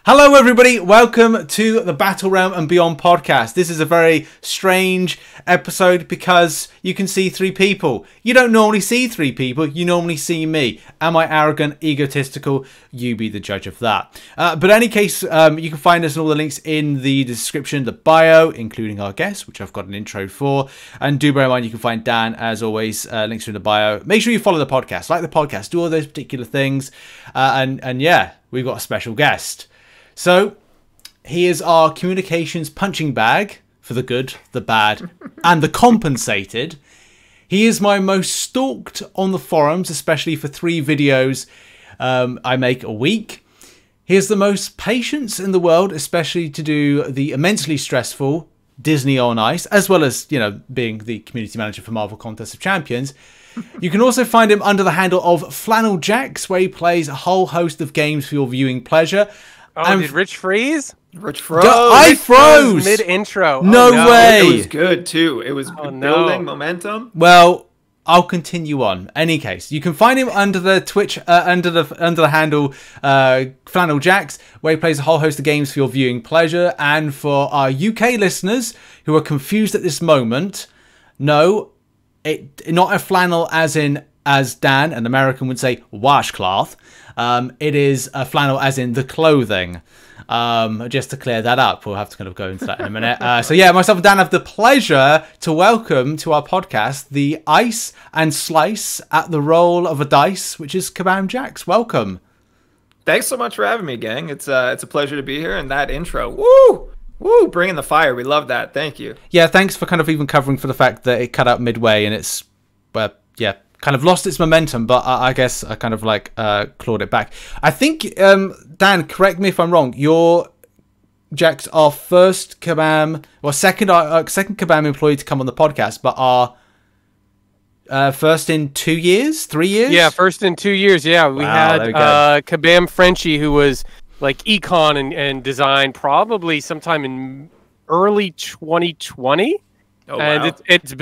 Hello everybody, welcome to the Battle Realm and Beyond podcast. This is a very strange episode because you can see three people. You don't normally see three people, you normally see me. Am I arrogant, egotistical? You be the judge of that. But in any case, you can find us in all the links in the description, the bio, including our guests, which I've got an intro for. And do bear in mind, you can find Dan, as always, links are in the bio. Make sure you follow the podcast, like the podcast, do all those particular things. And yeah, we've got a special guest. So, he is our communications punching bag for the good, the bad, and the compensated. He is my most stalked on the forums, especially for 3 videos I make a week. He has the most patience in the world, especially to do the immensely stressful Disney on Ice, as well as, you know, being the community manager for Marvel Contest of Champions. You can also find him under the handle of Flannel Jax, where he plays a whole host of games for your viewing pleasure. Oh, did Rich freeze? Rich froze. I froze mid-intro. No way. It was good too. It was building momentum. Well, I'll continue on. In any case, you can find him under the Twitch, under the handle Flannel Jax, where he plays a whole host of games for your viewing pleasure. And for our UK listeners who are confused at this moment, no, not a flannel as Dan, an American would say, washcloth. It is a flannel as in the clothing. Just to clear that up, we'll have to kind of go into that in a minute. So yeah, myself and Dan have the pleasure to welcome to our podcast the ice and slice at the roll of a dice, which is Kabam Jax. Welcome. Thanks so much for having me, gang. It's a pleasure to be here. And that intro, woo, bringing the fire. We love that. Thank you. Yeah, thanks for kind of even covering for the fact that it cut out midway and it's, yeah, kind of lost its momentum, but I guess I kind of like clawed it back. I think, Dan, correct me if I'm wrong, your Jax, our first Kabam, well, second Kabam employee to come on the podcast, but our first in 2 years, 3 years? Yeah, first in 2 years, yeah. We had Kabam Frenchie, who was like econ and design probably sometime in early 2020. Oh, and wow. it's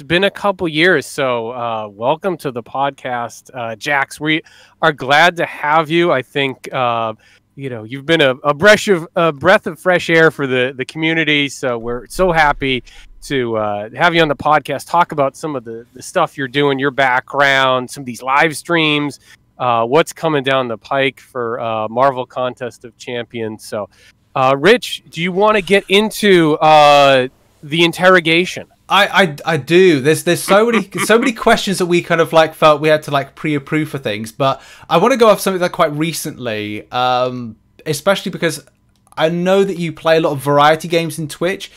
been a couple years, so welcome to the podcast, Jax. We are glad to have you. I think you know, you've been a breath of fresh air for the community. So we're so happy to have you on the podcast. Talk about some of the stuff you're doing, your background, some of these live streams, what's coming down the pike for Marvel Contest of Champions. So, Rich, do you want to get into the interrogation? I do. There's so many questions that we kind of like felt we had to like pre-approve for things, but I want to go off something that quite recently, especially because I know that you play a lot of variety games in Twitch.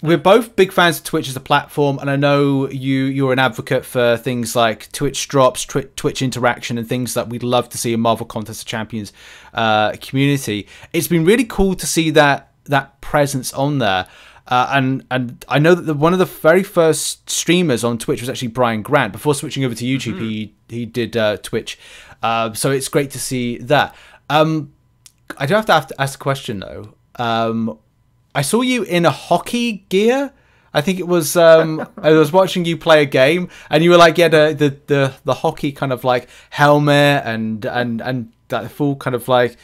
We're both big fans of Twitch as a platform, and I know you're an advocate for things like Twitch drops, Twitch interaction, and things that we'd love to see in Marvel Contest of Champions community. It's been really cool to see that presence on there. And I know that one of the very first streamers on Twitch was actually Brian Grant. Before switching over to YouTube, he did Twitch. So it's great to see that. I do have to ask a question though. I saw you in a hockey gear. I think it was. I was watching you play a game, and you were like, yeah, the hockey kind of like helmet and that full kind of like.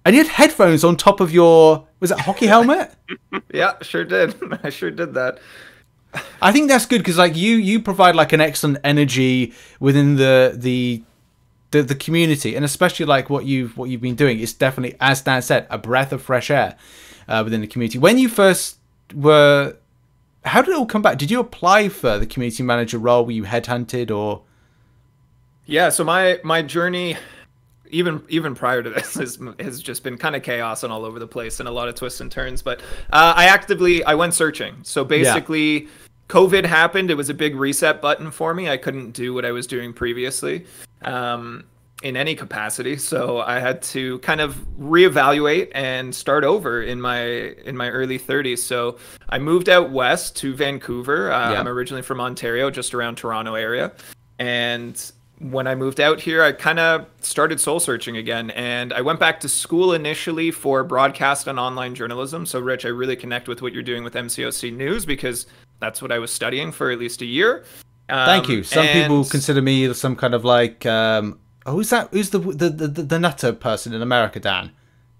And you had headphones on top of your, was it a hockey helmet? Yeah, sure did. I sure did that. I think that's good because like you provide like an excellent energy within the community, and especially like what you've been doing. It's definitely, as Dan said, a breath of fresh air within the community. When you first were, how did it all come back? Did you apply for the community manager role? Were you headhunted or? Yeah, so my journey, even prior to this, has just been kind of chaos and all over the place and a lot of twists and turns. But I went searching. So basically, COVID happened. It was a big reset button for me. I couldn't do what I was doing previously in any capacity. So I had to kind of reevaluate and start over in my early 30s. So I moved out west to Vancouver. I'm originally from Ontario, just around Toronto area, and when I moved out here, I kind of started soul searching again, and I went back to school initially for broadcast and online journalism. So Rich, I really connect with what you're doing with MCOC News because that's what I was studying for at least a year. Thank you. Some people consider me some kind of like, who's that? Who's the nutter person in America, Dan?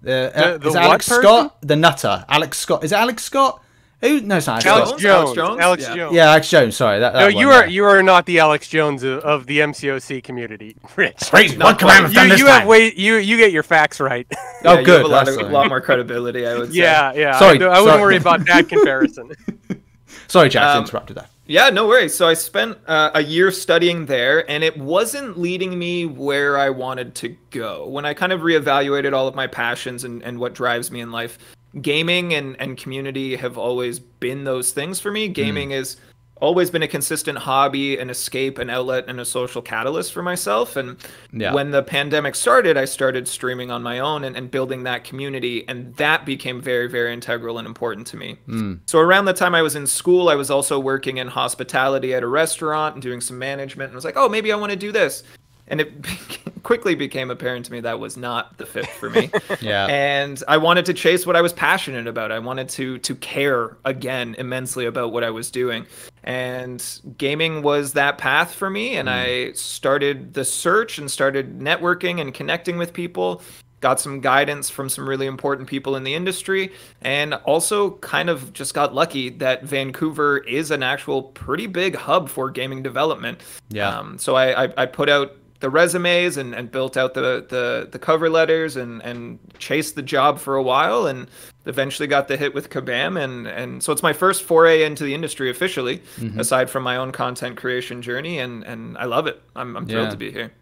Is Alex Scott the nutter? Alex Scott. Is it Alex Scott? Who? No, it's not Alex Jones. Alex Jones. Yeah, Alex Jones. Sorry. No, you are not the Alex Jones of the MCOC community, Rich. Crazy. One command have done this time. You get your facts right. Oh, good. You have a lot more credibility, I would say. Yeah. Sorry, I wouldn't worry about that comparison. Sorry, Jax, interrupted that. Yeah, no worries. So I spent a year studying there, and it wasn't leading me where I wanted to go. When I kind of reevaluated all of my passions and what drives me in life, gaming and community have always been those things for me. Gaming has always been a consistent hobby, an escape, an outlet, and a social catalyst for myself. And when the pandemic started, I started streaming on my own and building that community, and that became very, very integral and important to me. So around the time I was in school, I was also working in hospitality at a restaurant and doing some management, and I was like, oh, maybe I want to do this. And it quickly became apparent to me that was not the fit for me. And I wanted to chase what I was passionate about. I wanted to care again immensely about what I was doing. And gaming was that path for me. And I started the search and started networking and connecting with people. Got some guidance from some really important people in the industry, and also kind of just got lucky that Vancouver is an actual pretty big hub for gaming development. So I put out the resumes and built out the cover letters and chased the job for a while, and eventually got the hit with Kabam. And so it's my first foray into the industry officially, aside from my own content creation journey, and I love it. I'm thrilled to be here.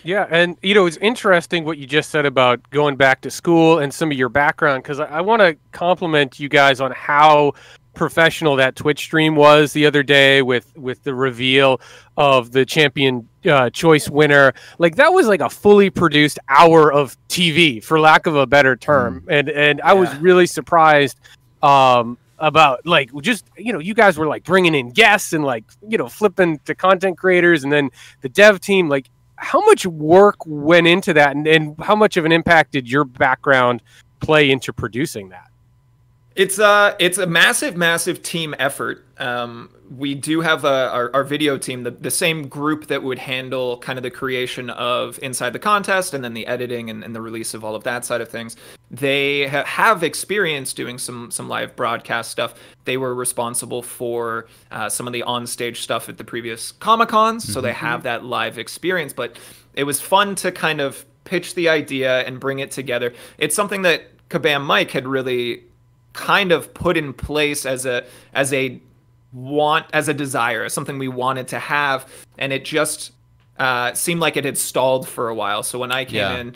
Yeah, and it's interesting what you just said about going back to school and some of your background, because I want to compliment you guys on how professional that Twitch stream was the other day with the reveal of the champion choice winner. Like, that was like a fully produced hour of TV, for lack of a better term. And I was really surprised about, like, just, you guys were like bringing in guests and like, flipping to content creators, and then the dev team. Like, how much work went into that, and how much of an impact did your background play into producing that? It's a massive team effort. We do have our video team, the same group that would handle kind of the creation of Inside the Contest and then the editing and the release of all of that side of things. They have experience doing some live broadcast stuff. They were responsible for some of the onstage stuff at the previous Comic-Cons, so they have that live experience. But it was fun to kind of pitch the idea and bring it together. It's something that Kabam Mike had really kind of put in place as a desire, something we wanted to have, and it just seemed like it had stalled for a while. So when I came in,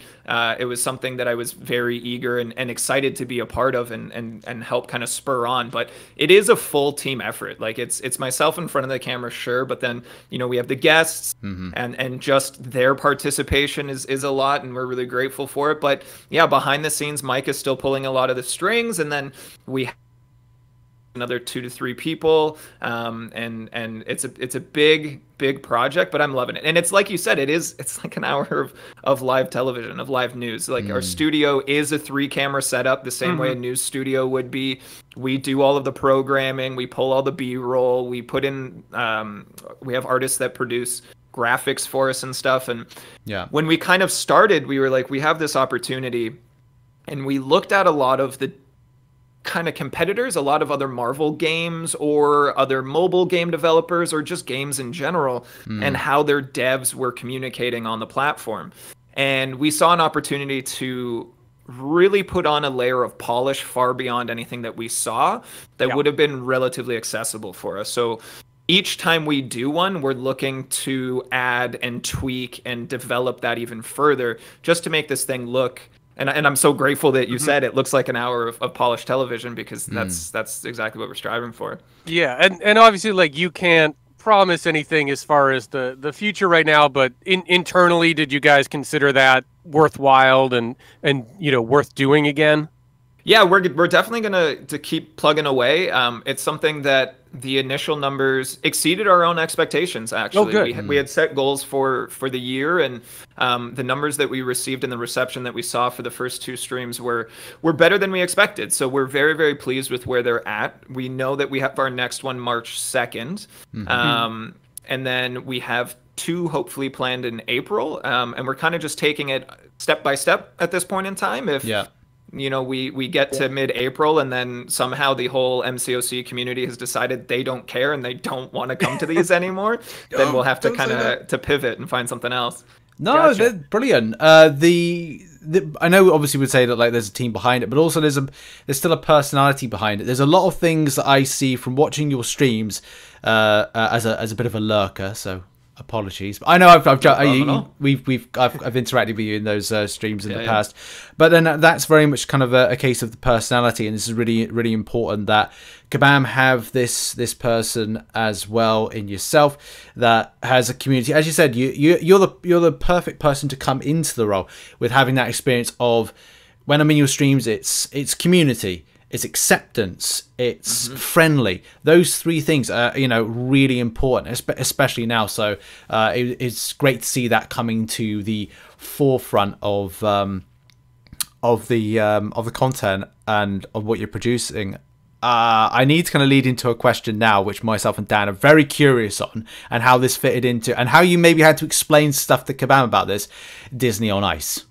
it was something that I was very eager and excited to be a part of and help kind of spur on. But it is a full team effort. Like, it's myself in front of the camera, sure, but then we have the guests and just their participation is a lot, and we're really grateful for it. But yeah, behind the scenes, Mike is still pulling a lot of the strings, and then we have another 2 to 3 people, and it's a big project, but I'm loving it. And it's like you said, it's like an hour of live television, of live news. Like, our studio is a 3-camera setup, the same way a news studio would be. We do all of the programming, we pull all the B-roll, we put in we have artists that produce graphics for us and stuff. And when we kind of started, we were like, we have this opportunity, and we looked at a lot of the kind of competitors, a lot of other Marvel games or other mobile game developers or just games in general, and how their devs were communicating on the platform. And we saw an opportunity to really put on a layer of polish far beyond anything that we saw that would have been relatively accessible for us. So each time we do one, we're looking to add and tweak and develop that even further, just to make this thing look. And I'm so grateful that you said it looks like an hour of polished television, because that's exactly what we're striving for. Yeah, and obviously, like, you can't promise anything as far as the future right now, but internally, did you guys consider that worthwhile and worth doing again? Yeah, we're definitely to keep plugging away. It's something that the initial numbers exceeded our own expectations, actually. Oh, good. We had set goals for the year, and the numbers that we received and the reception that we saw for the first 2 streams were better than we expected. So we're very, very pleased with where they're at. We know that we have our next one March 2nd. And then we have 2 hopefully planned in April. And we're kind of just taking it step by step at this point in time. you know, we get to mid-April and then somehow the whole MCOC community has decided they don't care and they don't want to come to these anymore, then we'll have to kind of to pivot and find something else. No, Gotcha. they're brilliant. I know obviously we'd say that like there's a team behind it, but also there's still a personality behind it. There's a lot of things that I see from watching your streams as a bit of a lurker, so apologies. I know I've interacted with you in those streams in the past, but then that's very much kind of a case of the personality, and this is really, really important that Kabam have this person as well in yourself that has a community. As you said, you're the perfect person to come into the role with having that experience of when I'm in your streams. It's community. It's acceptance. It's friendly. Those three things are, you know, really important, especially now. So it's great to see that coming to the forefront of the content and of what you're producing. I need to kind of lead into a question now, which myself and Dan are very curious on, and how this fitted into, and how you maybe had to explain stuff to Kabam about this Disney on Ice.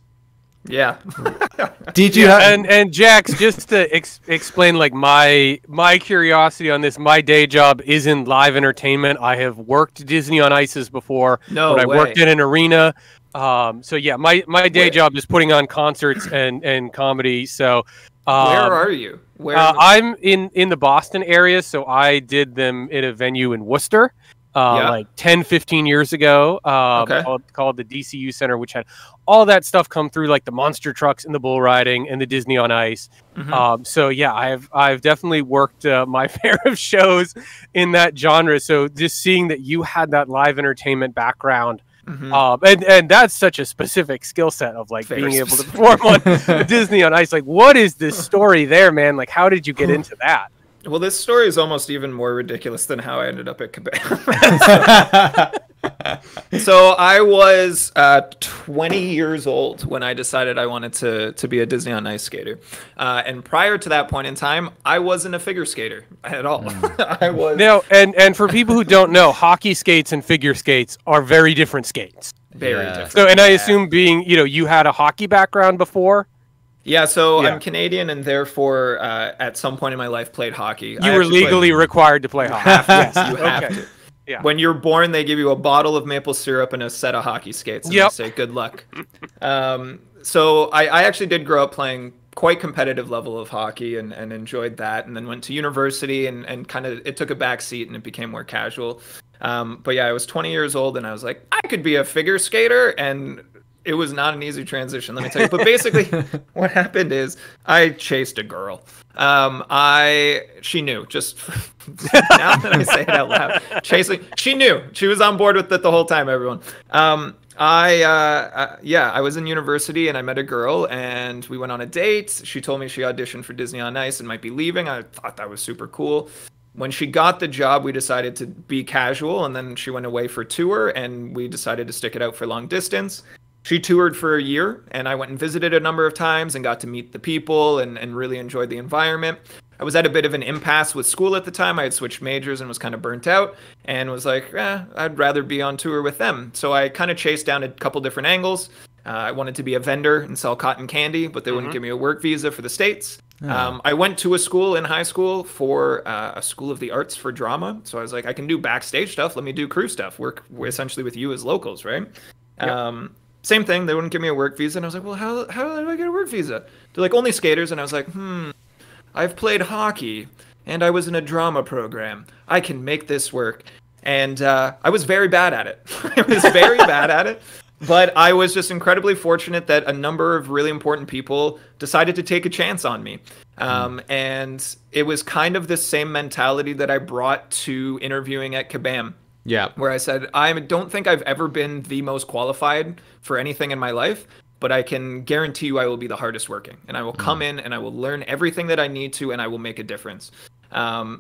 Yeah. Did you? And Jax, just to explain, like my curiosity on this, my day job is in live entertainment. I have worked Disney on Ices before. No but way. I worked in an arena. So yeah, my day job is putting on concerts and comedy. So where are you? Where? I'm in the Boston area. So I did them at a venue in Worcester. Like 10, 15 years ago, called the DCU Center, which had all that stuff come through, like the monster trucks and the bull riding and the Disney on Ice. So yeah, I've definitely worked my fair of shows in that genre. So just seeing that you had that live entertainment background, and that's such a specific skill set of like being able to perform on Disney on Ice. Like, what is this story there, man? Like, how did you get into that? Well, this story is almost even more ridiculous than how I ended up at Kabam. So I was 20 years old when I decided I wanted to be a Disney on Ice skater. And prior to that point in time, I wasn't a figure skater at all. I was. Now, and for people who don't know, hockey skates and figure skates are very different skates. Very different. So, and I assume being, you know, you had a hockey background before. Yeah, so I'm Canadian and therefore at some point in my life played hockey. You were legally required to play hockey. Yes, you have to. Yeah. When you're born, they give you a bottle of maple syrup and a set of hockey skates, and they say good luck. So I actually did grow up playing quite competitive level of hockey and enjoyed that, and then went to university and kind of it took a back seat and it became more casual. But yeah, I was 20 years old and I was like, I could be a figure skater, and it was not an easy transition, let me tell you. But basically, what happened is I chased a girl. She knew, just now that I say it out loud, she knew. She was on board with it the whole time, everyone. I was in university and I met a girl and we went on a date. She told me she auditioned for Disney on Ice and might be leaving. I thought that was super cool. When she got the job, we decided to be casual, and then she went away for tour and we decided to stick it out for long distance. She toured for a year, and I went and visited a number of times and got to meet the people and really enjoyed the environment. I was at a bit of an impasse with school at the time. I had switched majors and was kind of burnt out and was like, I'd rather be on tour with them. So I kind of chased down a couple different angles. I wanted to be a vendor and sell cotton candy, but they wouldn't give me a work visa for the States. I went to a school in high school for a school of the arts for drama. So I was like, I can do backstage stuff. Let me do crew stuff. Work essentially with you as locals, right? Yep. Same thing. They wouldn't give me a work visa. And I was like, well, how do I get a work visa? They're like, only skaters. And I was like, I've played hockey and I was in a drama program. I can make this work. And I was very bad at it. I was very bad at it. But I was just incredibly fortunate that a number of really important people decided to take a chance on me. And it was kind of the same mentality that I brought to interviewing at Kabam. Yeah. Where I said, I don't think I've ever been the most qualified for anything in my life, but I can guarantee you I will be the hardest working. And I will come in and I will learn everything that I need to, and I will make a difference.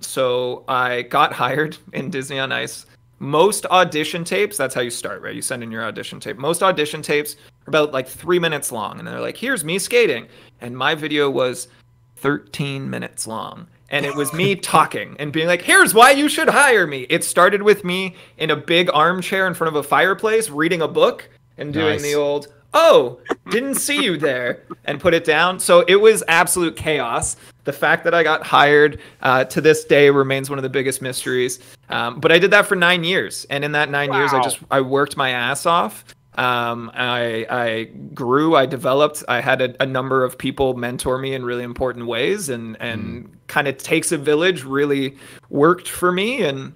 So I got hired in Disney on Ice. Most audition tapes, that's how you start, right? You send in your audition tape. Most audition tapes are about like 3 minutes long. And they're like, here's me skating. And my video was 13 minutes long. And it was me talking and being like, here's why you should hire me. It started with me in a big armchair in front of a fireplace reading a book and doing the old, oh, didn't see you there, and put it down. So it was absolute chaos. The fact that I got hired to this day remains one of the biggest mysteries. But I did that for 9 years. And in that 9 years, I worked my ass off. I grew, I developed, I had a number of people mentor me in really important ways, and kind of takes a village really worked for me. And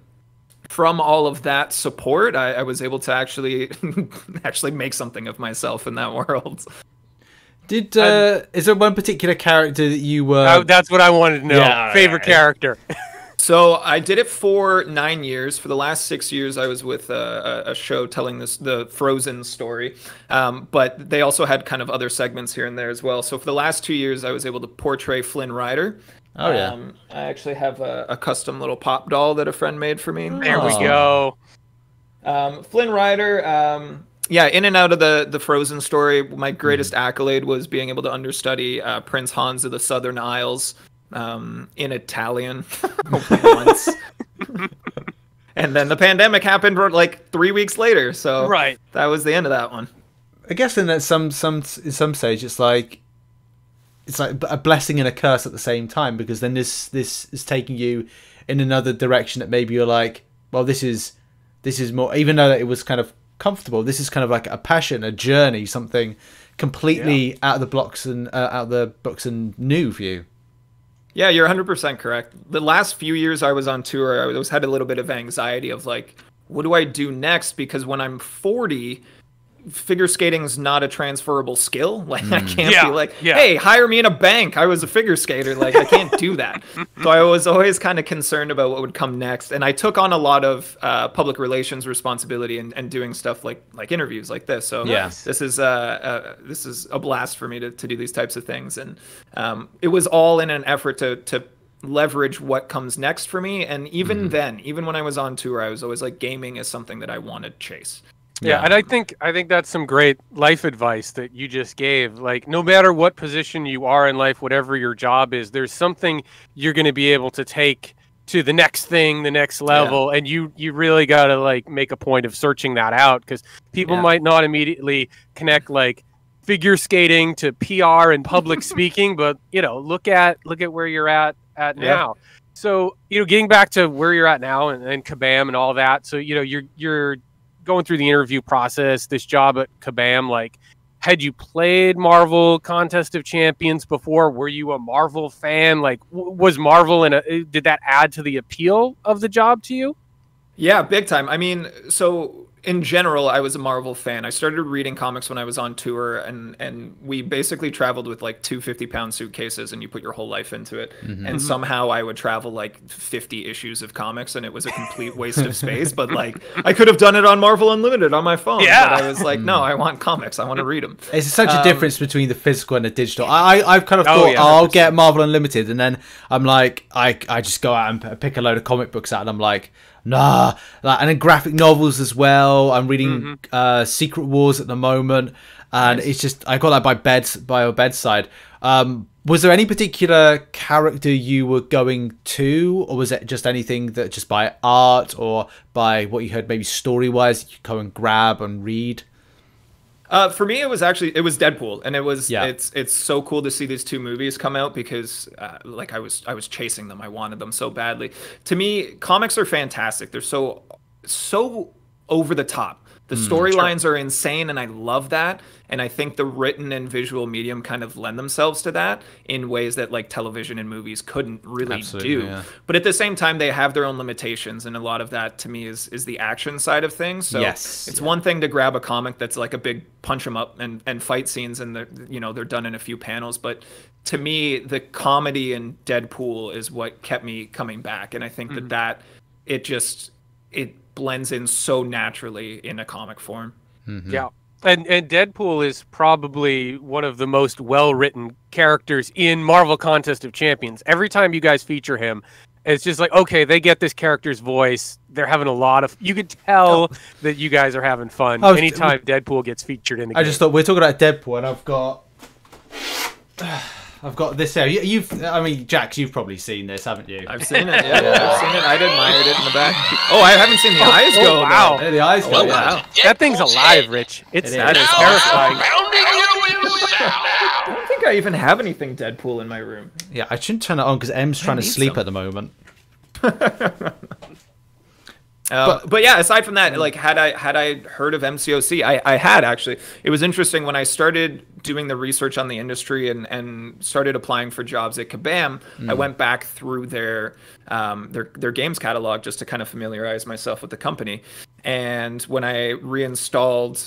from all of that support, I was able to actually make something of myself in that world. Is there one particular character that you were... That's what I wanted to know. Yeah, favorite character. So I did it for 9 years. For the last 6 years, I was with a show telling the Frozen story. But they also had kind of other segments here and there as well. So for the last 2 years, I was able to portray Flynn Rider. Oh, yeah. I actually have a custom little pop doll that a friend made for me. There we go. Flynn Rider... yeah, in and out of the Frozen story, my greatest accolade was being able to understudy Prince Hans of the Southern Isles in Italian once. And then the pandemic happened like 3 weeks later, so that was the end of that one. I guess in some stage it's like a blessing and a curse at the same time, because then this is taking you in another direction that maybe you're like, well, this is more, even though it was kind of comfortable, this is kind of like a passion, a journey, something completely out of the books and new for you. Yeah, you're 100% correct. The last few years I was on tour, I had a little bit of anxiety of like, what do I do next? Because when I'm 40, figure skating is not a transferable skill. Like I can't be like, hey, hire me in a bank. I was a figure skater. Like I can't do that. So I was always kind of concerned about what would come next. And I took on a lot of public relations responsibility and doing stuff like interviews like this. So this is a blast for me to do these types of things. And it was all in an effort to leverage what comes next for me. And even then, even when I was on tour, I was always like, gaming is something that I want to chase. Yeah, and I think that's some great life advice that you just gave. Like, no matter what position you are in life, whatever your job is, there's something you're going to be able to take to the next thing, the next level, and you really got to like make a point of searching that out, because people might not immediately connect like figure skating to PR and public speaking, but look at where you're at now. So getting back to where you're at now and Kabam and all that. So you're going through the interview process, this job at Kabam, like, had you played Marvel Contest of Champions before? Were you a Marvel fan? Like, was Marvel did that add to the appeal of the job to you? Yeah, big time. I mean, so in general, I was a Marvel fan. I started reading comics when I was on tour, and we basically traveled with like 2 50-pound suitcases, and you put your whole life into it. And somehow I would travel like 50 issues of comics, and it was a complete waste of space. But like, I could have done it on Marvel Unlimited on my phone. Yeah. But I was like, no, I want comics. I want to read them. It's such a difference between the physical and the digital. I've kind of thought, I'll get Marvel Unlimited, and then I'm like, I just go out and pick a load of comic books out, and I'm like, nah, and then graphic novels as well. I'm reading Secret Wars at the moment, and it's just, I got that by our bedside. Was there any particular character you were going to, or was it just anything that just by art or by what you heard maybe story wise you go and grab and read? For me, it was Deadpool, and it's so cool to see these two movies come out, because like I was chasing them. I wanted them so badly. To me, comics are fantastic. They're so over the top. The storylines are insane, and I love that. And I think the written and visual medium kind of lend themselves to that in ways that like television and movies couldn't really do. Yeah. But at the same time, they have their own limitations, and a lot of that to me is the action side of things. So it's one thing to grab a comic that's like a big punch 'em up and fight scenes, and they're done in a few panels. But to me, the comedy in Deadpool is what kept me coming back, and I think that it blends in so naturally in a comic form. Yeah. And Deadpool is probably one of the most well-written characters in Marvel Contest of Champions. Every time you guys feature him, it's just like, okay, they get this character's voice. They're having a lot of... You could tell that you guys are having fun anytime Deadpool gets featured in the game. I just thought, we're talking about Deadpool, and I've got this here. I mean, Jax, you've probably seen this, haven't you? I've seen it, yeah. I've seen it. I'd admired it in the back. Oh, I haven't seen the eyes go. Wow. Yeah, the eyes go. Wow. That thing's alive, Rich. That is terrifying. I don't think I even have anything Deadpool in my room. Yeah, I shouldn't turn it on because M's trying to sleep at the moment. But yeah, aside from that, like had I heard of MCOC, I had actually. It was interesting when I started doing the research on the industry and started applying for jobs at Kabam. I went back through their games catalog just to kind of familiarize myself with the company. And when I reinstalled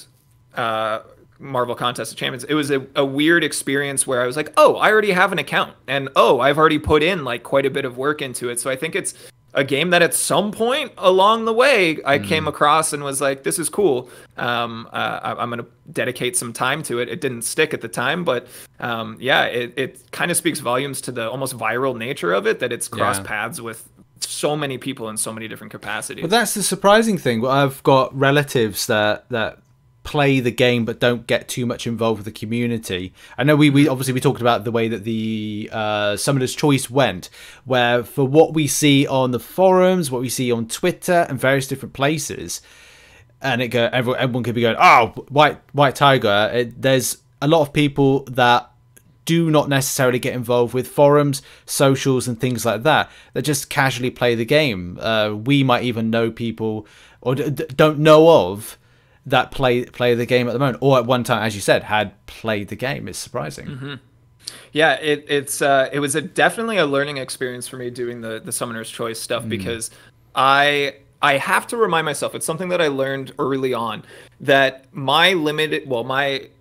Marvel Contest of Champions, it was a weird experience where I was like, oh, I already have an account, and oh, I've already put in like quite a bit of work into it. So I think it's a game that at some point along the way I came across and was like, this is cool. I'm going to dedicate some time to it. It didn't stick at the time, but yeah, it kind of speaks volumes to the almost viral nature of it, that it's crossed paths with so many people in so many different capacities. Well, that's the surprising thing. I've got relatives that play the game but don't get too much involved with the community. I know we obviously talked about the way that the Summoner's Choice went, where for what we see on the forums, what we see on Twitter and various different places, and everyone could be going, oh, White Tiger. There's a lot of people that do not necessarily get involved with forums, socials and things like that just casually play the game. We might even know people or don't know of that play the game at the moment, or at one time, as you said, had played the game. It's surprising. Yeah, it was definitely a learning experience for me doing the Summoner's Choice stuff, because I have to remind myself, it's something that I learned early on, that my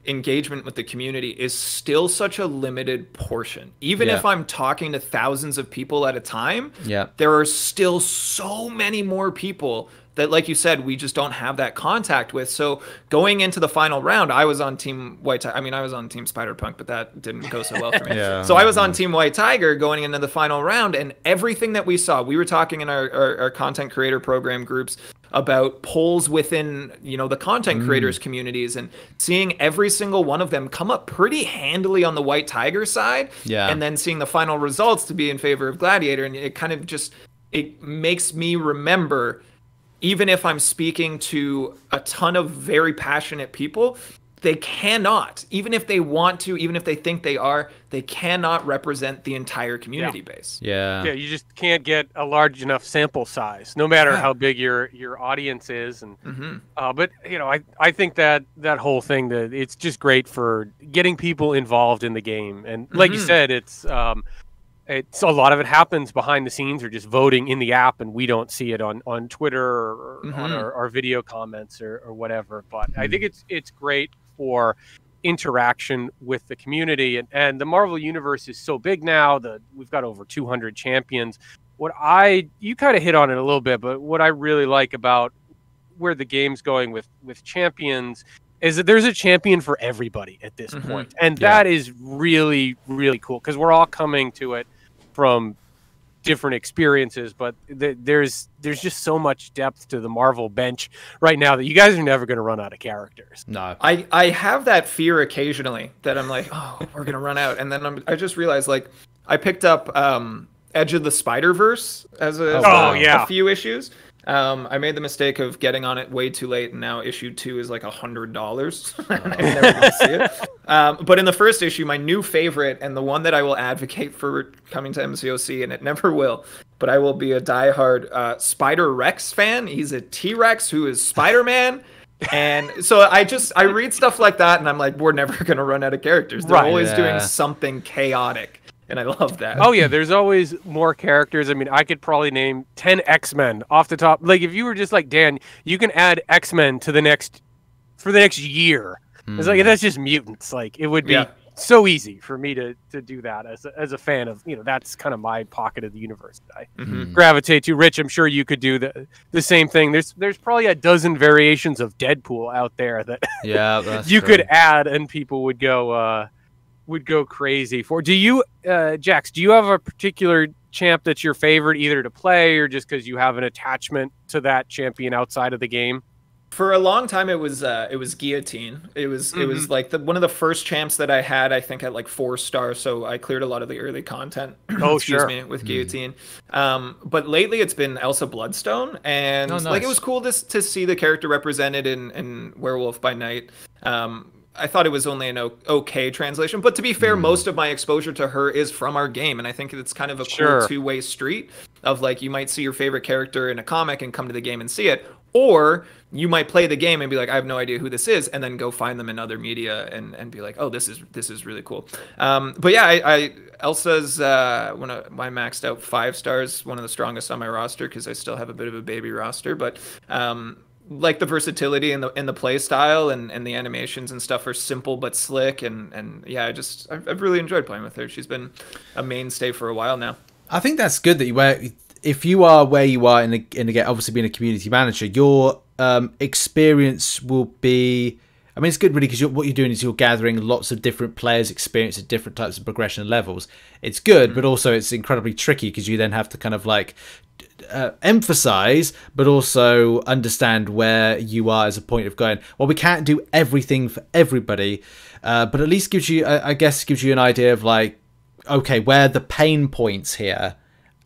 engagement with the community is still such a limited portion. Even if I'm talking to thousands of people at a time, there are still so many more people that, like you said, we just don't have that contact with. So going into the final round, I was on Team White Tiger. I mean, I was on Team Spider-Punk, but that didn't go so well for me. So I was on Team White Tiger going into the final round, and everything that we saw, we were talking in our content creator program groups about polls within, the content creators communities, and seeing every single one of them come up pretty handily on the White Tiger side, and then seeing the final results to be in favor of Gladiator. And it kind of it makes me remember, even if I'm speaking to a ton of very passionate people, they cannot, even if they want to, even if they think they are, they cannot represent the entire community base. Yeah, you just can't get a large enough sample size, no matter how big your audience is. And but I think that whole thing, that it's just great for getting people involved in the game. And like you said, it's a lot of it happens behind the scenes, or just voting in the app, and we don't see it on Twitter or on our video comments or whatever. But I think it's great for interaction with the community, and the Marvel universe is so big now that we've got over 200 champions. You kind of hit on it a little bit, but what I really like about where the game's going with champions is that there's a champion for everybody at this point. And that is really, really cool, because we're all coming to it from different experiences, but there's just so much depth to the Marvel bench right now that you guys are never going to run out of characters. No, I have that fear occasionally that I'm like, oh, we're going to run out. And then I just realized, like, I picked up Edge of the Spider-Verse as a few issues. I made the mistake of getting on it way too late, and now issue 2 is like $100. I never gonna see it. But in the first issue, my new favorite, and the one that I will advocate for coming to MCOC, and it never will, but I will be a diehard Spider-Rex fan. He's a T-Rex who is Spider-Man. And so I read stuff like that, and I'm like, we're never going to run out of characters. They're always doing something chaotic. And I love that. Oh, yeah, there's always more characters. I mean, I could probably name 10 X-Men off the top. Like, if you were just like, Dan, you can add X-Men for the next year. It's like, that's just mutants. Like, it would be so easy for me to do that as a fan of, that's kind of my pocket of the universe that I gravitate to. Rich, I'm sure you could do the same thing. There's probably a dozen variations of Deadpool out there that you could add, and people would go crazy for. Do you, Jax, do you have a particular champ that's your favorite, either to play or just because you have an attachment to that champion outside of the game? For a long time, it was Guillotine. It was like one of the first champs that I had, I think, at like 4 stars. So I cleared a lot of the early content. With Guillotine. But lately, it's been Elsa Bloodstone, and like, it was cool to see the character represented in Werewolf by Night. I thought it was only an okay translation. But to be fair, most of my exposure to her is from our game, and I think it's kind of a cool two-way street of like you might see your favorite character in a comic and come to the game and see it, or you might play the game and be like, I have no idea who this is, and then go find them in other media and be like, oh, this is really cool. But yeah, Elsa's one of my maxed out 5 stars, one of the strongest on my roster because I still have a bit of a baby roster, but like the versatility in the play style and the animations and stuff are simple but slick, and yeah, I've really enjoyed playing with her. She's been a mainstay for a while now. I think that's good that if you are where you are in the game, obviously being a community manager, your experience will be. I mean, it's good really because what you're doing is you're gathering lots of different players' experience at different types of progression levels. It's good, but also it's incredibly tricky because you then have to kind of like emphasize, but also understand where you are as a point of going, well, we can't do everything for everybody, but at least gives you, I guess, gives you an idea of like, okay, where are the pain points here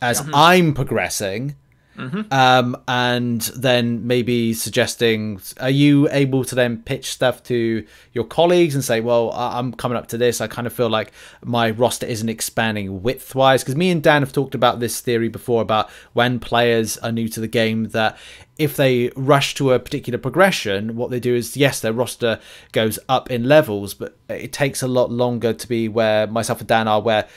as I'm progressing. And then maybe suggesting, are you able to then pitch stuff to your colleagues and say, well, I'm coming up to this, I kind of feel like my roster isn't expanding width wise? Because me and Dan have talked about this theory before about when players are new to the game, that if they rush to a particular progression, what they do is, yes, their roster goes up in levels, but it takes a lot longer to be where myself and Dan are, where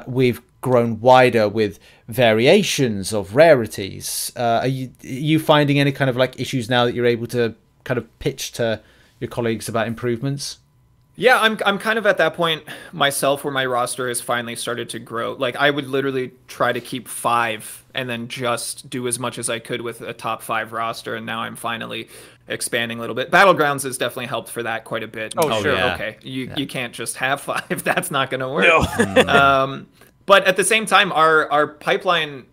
we've grown wider with variations of rarities. Are you finding any kind of like issues now that you're able to kind of pitch to your colleagues about improvements? Yeah, I'm kind of at that point myself where my roster has finally started to grow. Like I would literally try to keep 5 and then just do as much as I could with a top 5 roster, and now I'm finally expanding a little bit. Battlegrounds has definitely helped for that quite a bit. Oh, sure. Yeah. Okay, you can't just have 5. That's not going to work. No. But at the same time, our pipeline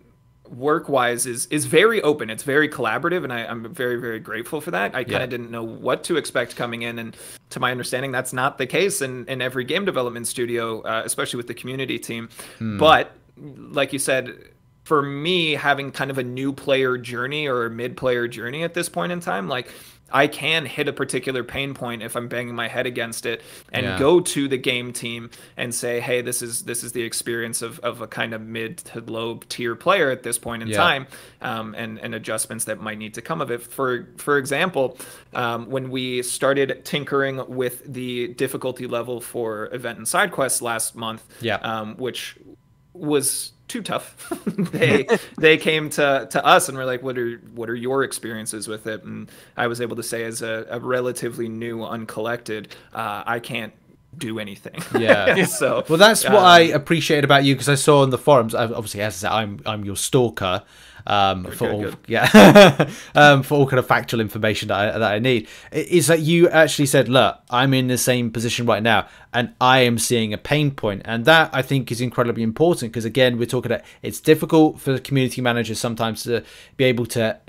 work-wise is very open. It's very collaborative, and I'm very, very grateful for that. I kind of didn't know what to expect coming in, and to my understanding, that's not the case in every game development studio, especially with the community team. But like you said, for me, having kind of a new player journey or a mid-player journey at this point in time, like I can hit a particular pain point if I'm banging my head against it and go to the game team and say, hey, this is the experience of a kind of mid to low tier player at this point in time, and adjustments that might need to come of it. For example, when we started tinkering with the difficulty level for event and side quests last month, which was too tough. they came to us and were like, what are your experiences with it? And I was able to say, as a relatively new uncollected, I can't do anything. So well, that's what I appreciate about you, because I saw on the forums, obviously, as I said, I'm your stalker, for all for all kind of factual information that I need, is that you actually said, look, I'm in the same position right now and I am seeing a pain point, and that I think is incredibly important, because again, we're talking about, it's difficult for community managers sometimes to be able to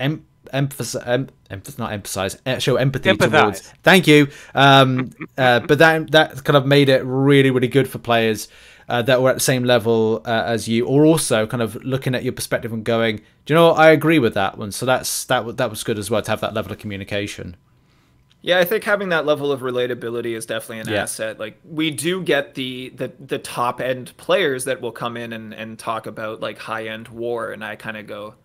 show empathy towards. Thank you. But that kind of made it really, really good for players that were at the same level as you, or also kind of looking at your perspective and going, do you know what? I agree with that one. So that was good as well, to have that level of communication. Yeah, I think having that level of relatability is definitely an asset. Like, we do get the top end players that will come in and talk about like high end war, and I kind of go,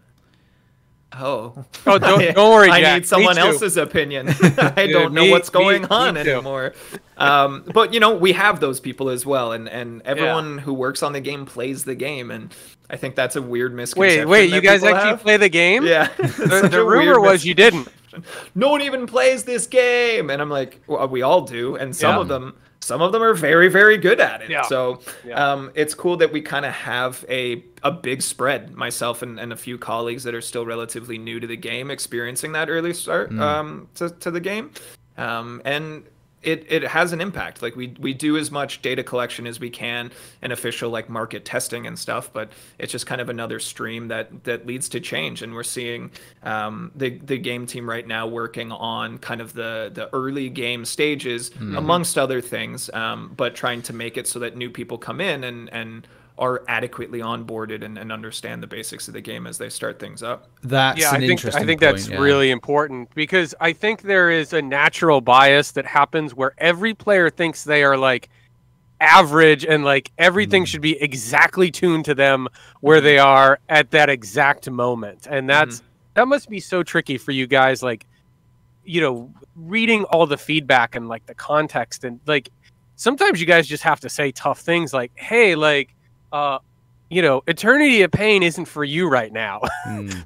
oh, don't worry, Jack. I need someone else's opinion. I don't know what's going on anymore. But we have those people as well, and everyone who works on the game plays the game, and I think that's a weird misconception. Wait, you guys actually play the game? Yeah. The rumor was you didn't. No one even plays this game, and I'm like, well, we all do, and some of them are very, very good at it. So it's cool that we kind of have a big spread, myself and a few colleagues that are still relatively new to the game, experiencing that early start to the game, and it has an impact. Like, we do as much data collection as we can and official like market testing and stuff, but it's just kind of another stream that leads to change. And we're seeing the game team right now working on kind of the early game stages, amongst other things, but trying to make it so that new people come in and are adequately onboarded and understand the basics of the game as they start things up. That's an interesting I think point, that's really important, because I think there is a natural bias that happens where every player thinks they are like average and like everything should be exactly tuned to them where they are at that exact moment. And that must be so tricky for you guys, like, you know, reading all the feedback and like the context, and like sometimes you guys just have to say tough things like, hey, like, you know, Eternity of Pain isn't for you right now.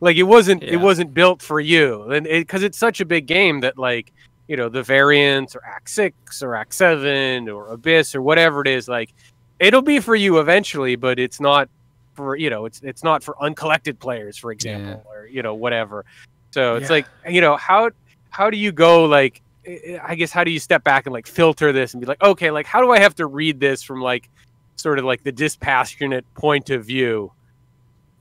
Like it wasn't built for you. And because it's such a big game that, like, you know, the variants or Act 6 or Act 7 or Abyss or whatever it is, like it'll be for you eventually, but it's not for, you know, it's not for uncollected players, for example, or, you know, whatever. So it's like, you know, how do you go, like, I guess, how do you step back and like filter this and be like, okay, like how do I have to read this from like sort of like the dispassionate point of view?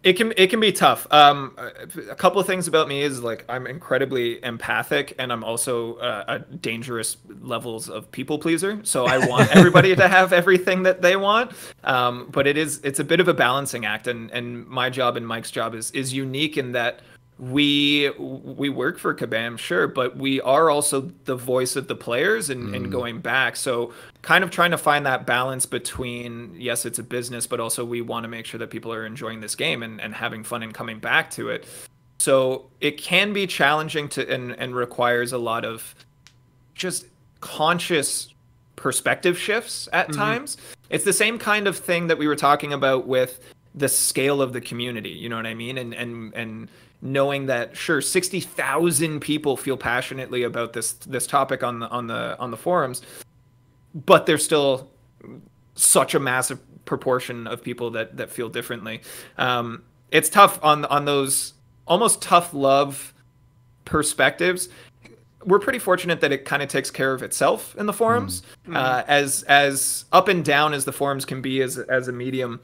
It can be tough. A couple of things about me is like I'm incredibly empathic, and I'm also a dangerous levels of people pleaser. So I want everybody to have everything that they want. But it's a bit of a balancing act, and my job and Mike's job is unique in that we work for Kabam, sure, but we are also the voice of the players and going back. So kind of trying to find that balance between, yes, it's a business, but also we want to make sure that people are enjoying this game and having fun and coming back to it. So it can be challenging and requires a lot of just conscious perspective shifts at times. It's the same kind of thing that we were talking about with the scale of the community, you know what I mean? And knowing that, sure, 60,000 people feel passionately about this topic on the forums, but there's still such a massive proportion of people that feel differently. It's tough on those almost tough love perspectives. We're pretty fortunate that it kind of takes care of itself in the forums. As up and down as the forums can be as a medium,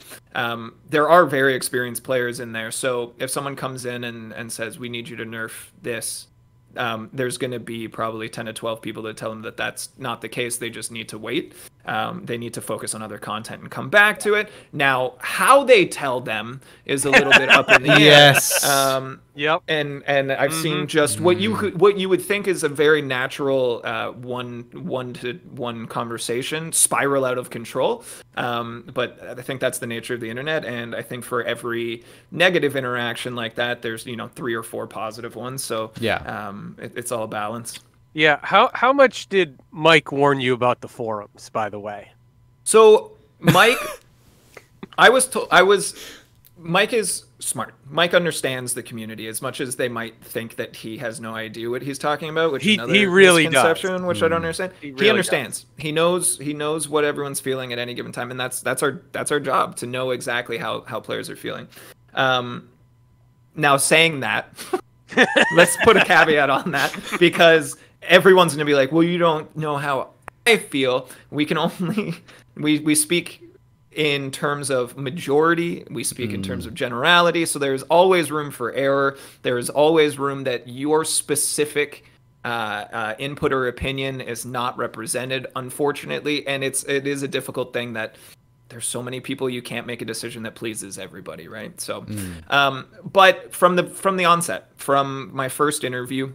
there are very experienced players in there. So if someone comes in and says, we need you to nerf this, there's going to be probably 10 to 12 people that tell them that that's not the case. They just need to wait. They need to focus on other content and come back to it. Now, how they tell them is a little bit up in the air. Yes. Yep. And I've seen just what you would think is a very natural one-to-one conversation spiral out of control. But I think that's the nature of the internet. And I think for every negative interaction like that, there's 3 or 4 positive ones. So it's all balance. Yeah. How much did Mike warn you about the forums, by the way? So Mike, Mike is smart. Mike understands the community as much as they might think that he has no idea what he's talking about, which is he really misconception, does. Which I don't understand. He understands. Does. He knows what everyone's feeling at any given time, and that's our job, to know exactly how players are feeling. Now, saying that, let's put a caveat on that, because everyone's going to be like, well, you don't know how I feel. We can only we speak in terms of majority, we speak in terms of generality, so there's always room for error. There's always room that your specific input or opinion is not represented, unfortunately, and it is a difficult thing that there's so many people, you can't make a decision that pleases everybody, right? So but from the onset, from my first interview,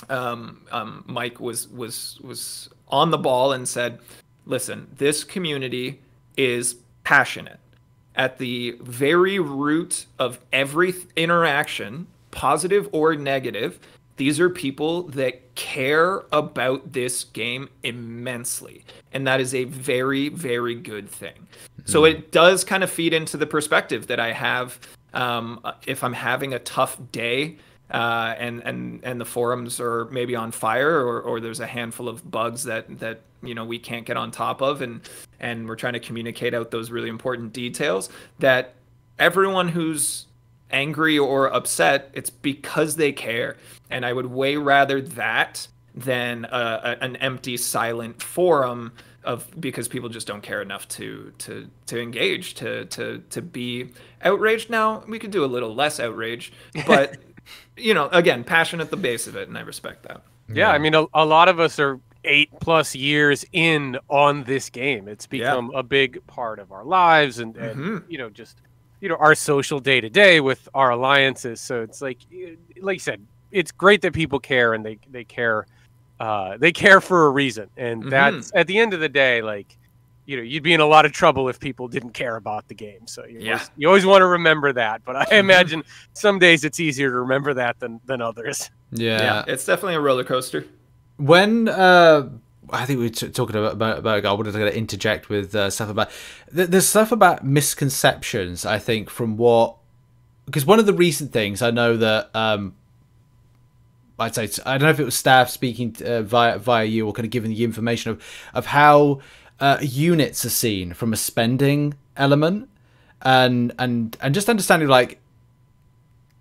Mike was on the ball and said, listen, this community is passionate. At the very root of every interaction, positive or negative, these are people that care about this game immensely. And that is a very, very good thing. So it does kind of feed into the perspective that I have if I'm having a tough day, and the forums are maybe on fire, or there's a handful of bugs that we can't get on top of, and we're trying to communicate out those really important details, that everyone who's angry or upset, it's because they care. And I would way rather that than an empty, silent forum because people just don't care enough to engage, to be outraged. Now we could do a little less outrage, but again, passion at the base of it, and I respect that. Yeah, I mean, a lot of us are 8+ years in on this game. It's become a big part of our lives and you know, just, you know, our social day to day with our alliances. So it's like you said, it's great that people care, and they care for a reason. And that's, at the end of the day, like, you know, you'd be in a lot of trouble if people didn't care about the game. So you always want to remember that. But I imagine some days it's easier to remember that than others. Yeah, it's definitely a roller coaster. When I think we were talking about I wanted to interject with stuff about there's stuff about misconceptions. I think because one of the recent things I know that I'd say, I don't know if it was staff speaking via you or kind of giving the information of how units are seen from a spending element, and just understanding, like,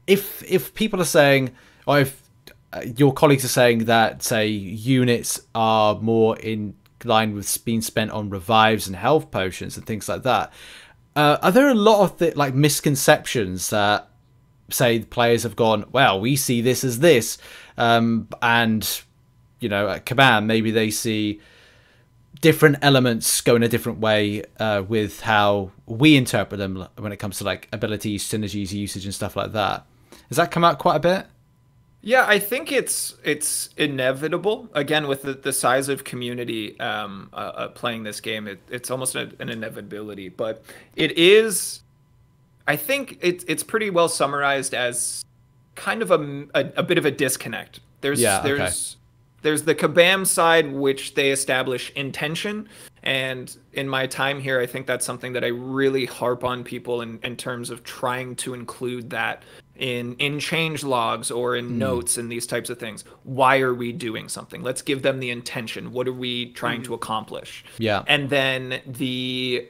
if people are saying, or if your colleagues are saying that, say, units are more in line with being spent on revives and health potions and things like that, are there a lot of like misconceptions that, say, the players have gone, well, we see this as this, and, you know, at Kabam, maybe they see different elements going a different way with how we interpret them when it comes to, like, abilities, synergies, usage, and stuff like that. Has that come out quite a bit? Yeah, I think it's inevitable. Again, with the size of community playing this game, it's almost an inevitability. But it is, I think it's pretty well summarized as kind of a bit of a disconnect. There's the Kabam side, which they establish intention. And in my time here, I think that's something that I really harp on people in terms of trying to include that in change logs or in notes and these types of things. Why are we doing something? Let's give them the intention. What are we trying to accomplish? Yeah. And then the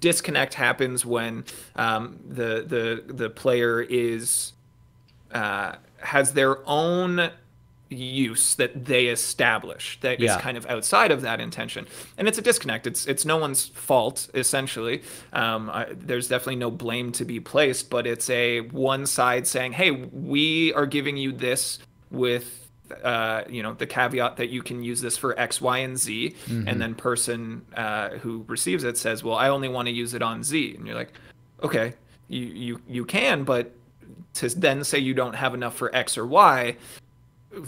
disconnect happens when the player is has their own use that they establish that is kind of outside of that intention, and it's a disconnect. It's no one's fault, essentially. There's definitely no blame to be placed, but it's a one side saying, hey, we are giving you this with you know, the caveat that you can use this for X, Y, and Z, and then person who receives it says, well, I only want to use it on Z, and you're like, okay, you can, but to then say you don't have enough for X or Y,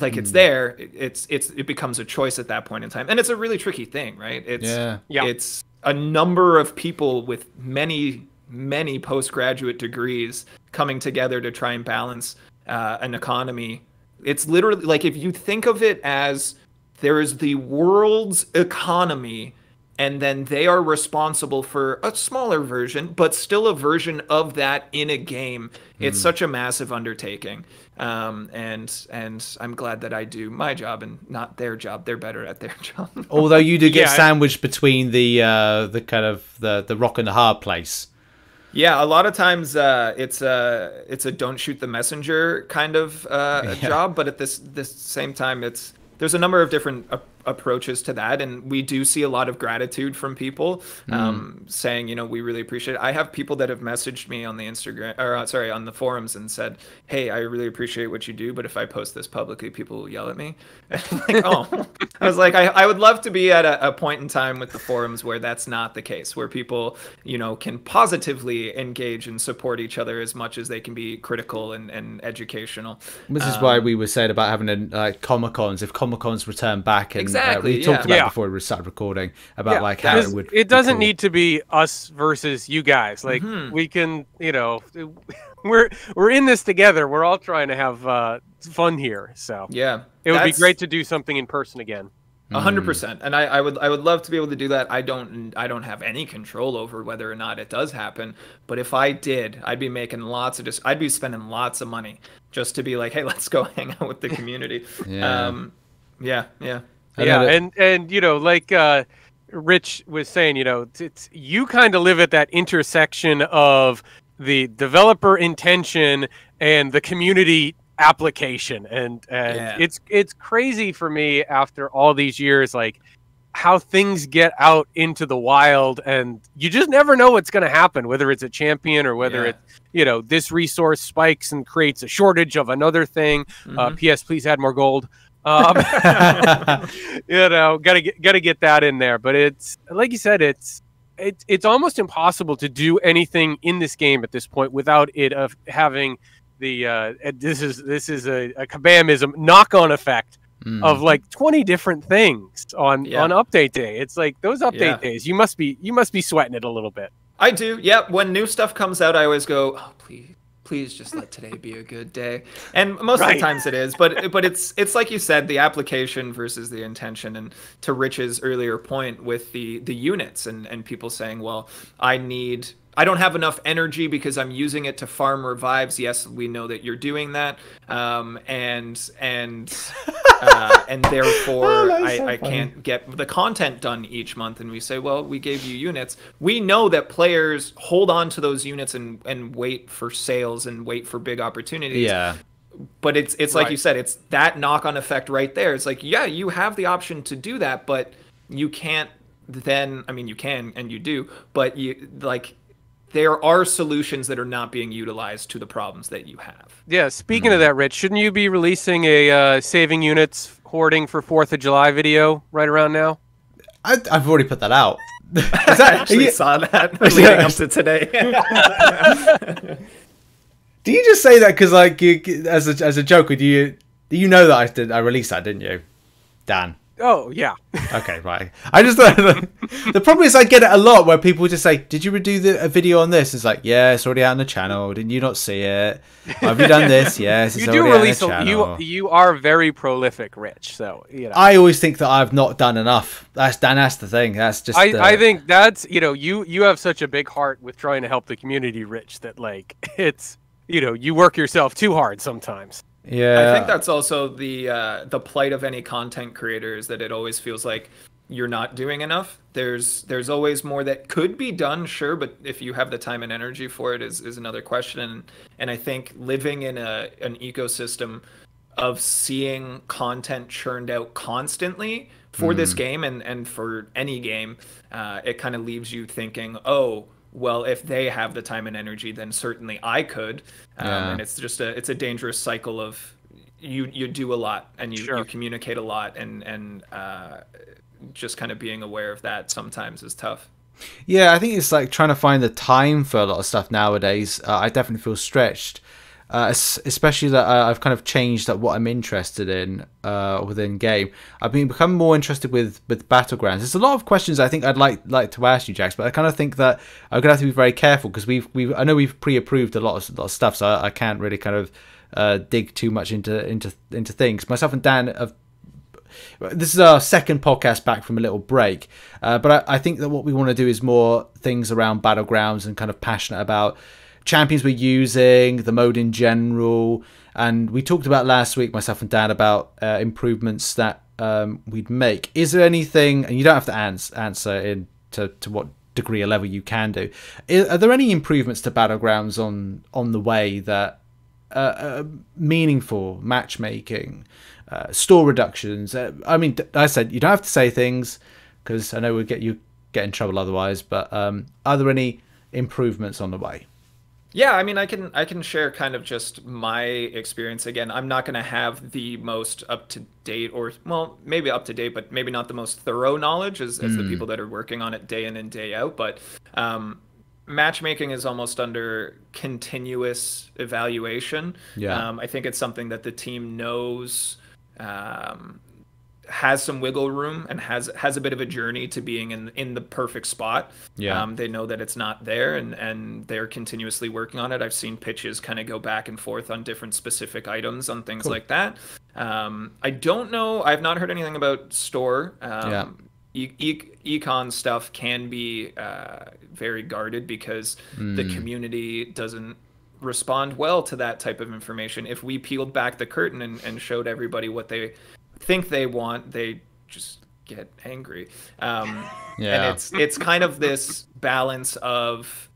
like, it's there, it becomes a choice at that point in time, and it's a really tricky thing, right? It's a number of people with many postgraduate degrees coming together to try and balance an economy. It's literally like, if you think of it as there is the world's economy, and then they are responsible for a smaller version, but still a version of that in a game. It's such a massive undertaking. And I'm glad that I do my job and not their job. They're better at their job. Although you do get sandwiched between the kind of the rock and the hard place. Yeah, a lot of times it's a don't shoot the messenger kind of job, but at this same time, there's a number of different approaches to that, and we do see a lot of gratitude from people saying, you know, we really appreciate it. I have people that have messaged me on the Instagram, or sorry, on the forums, and said, hey, I really appreciate what you do, but if I post this publicly, people will yell at me. Like, oh, I was like, I would love to be at a point in time with the forums where that's not the case, where people, you know, can positively engage and support each other as much as they can be critical and educational. This is why we were saying about having Comic-Cons, if Comic-Cons return back, and we talked about before we started recording about like how it would. It doesn't need to be us versus you guys. Like, we can, you know, we're in this together. We're all trying to have fun here. So yeah, it would be great to do something in person again. 100%, and I would love to be able to do that. I don't have any control over whether or not it does happen, but if I did, I'd be making I'd be spending lots of money just to be like, hey, let's go hang out with the community. And you know, like Rich was saying, you know, you kind of live at that intersection of the developer intention and the community application, and it's crazy for me after all these years, like, how things get out into the wild, and you just never know what's going to happen, whether it's a champion or whether it's, you know, this resource spikes and creates a shortage of another thing. PS, please add more gold. You know, gotta get that in there. But it's like you said, it's almost impossible to do anything in this game at this point without it having the this is a Kabamism knock-on effect of like 20 different things on update day. It's like those update days, you must be sweating it a little bit. I do. Yeah, when new stuff comes out, I always go, oh, please just let today be a good day. And most of the times it is, but it's like you said, the application versus the intention. And to Rich's earlier point with the units and people saying, well, I don't have enough energy because I'm using it to farm revives. Yes, we know that you're doing that, and therefore I can't get the content done each month. And we say, well, we gave you units. We know that players hold on to those units and wait for sales and wait for big opportunities. Yeah. But it's like you said, it's that knock-on effect right there. It's like, yeah, you have the option to do that, but you can't then. I mean, you can and you do, but there are solutions that are not being utilized to the problems that you have. Yeah, speaking of that, Rich, shouldn't you be releasing a saving units hoarding for 4th of July video right around now? I've already put that out. I actually saw that leading up to today. Do you just say that because, like, as a joke, do you know that I released that, didn't you, Dan? Oh, yeah. Okay, right. I just thought the problem is I get it a lot where people just say, did you redo a video on this? It's like, yeah, it's already out on the channel. Didn't you not see it? Have you done this? Yes, it's already out on the channel. You are very prolific, Rich. So, you know. I always think that I've not done enough. That's the thing. That's just. I think that's, you have such a big heart with trying to help the community, Rich, that like it's, you work yourself too hard sometimes. Yeah, I think that's also the plight of any content creator, is that it always feels like you're not doing enough. There's always more that could be done, sure, but if you have the time and energy for it is another question. And I think living in an ecosystem of seeing content churned out constantly for this game and for any game, it kind of leaves you thinking, oh, well, if they have the time and energy, then certainly I could. And it's just it's a dangerous cycle of you do a lot and you communicate a lot, and just kind of being aware of that sometimes is tough. Yeah, I think it's like trying to find the time for a lot of stuff nowadays. I definitely feel stretched, especially that I've kind of changed what I'm interested in within game. I've become more interested with Battlegrounds. There's a lot of questions I think I'd like to ask you, Jax, but I kind of think that I'm gonna have to be very careful because I know we've pre-approved a lot of stuff, so I can't really kind of dig too much into things. Myself and Dan this is our second podcast back from a little break, but I think that what we want to do is more things around Battlegrounds and kind of passionate about champions we're using, the mode in general. And we talked about last week, myself and Dan, about improvements that we'd make. Is there anything, and you don't have to answer to what degree or level you can do, are there any improvements to Battlegrounds on the way that meaningful matchmaking, store reductions? I mean, I said you don't have to say things because I know we'll get in trouble otherwise, but are there any improvements on the way? Yeah, I mean, I can share kind of just my experience. Again, I'm not going to have the most up-to-date, or, well, maybe up-to-date, but maybe not the most thorough knowledge as the people that are working on it day in and day out. But matchmaking is almost under continuous evaluation. Yeah. I think it's something that the team knows has some wiggle room and has a bit of a journey to being in the perfect spot. Yeah. They know that it's not there, and they're continuously working on it. I've seen pitches kind of go back and forth on different specific items on things like that. I don't know. I've not heard anything about store. Econ stuff can be very guarded because the community doesn't respond well to that type of information. If we peeled back the curtain and showed everybody what they think they want, they just get angry. And it's kind of this balance of,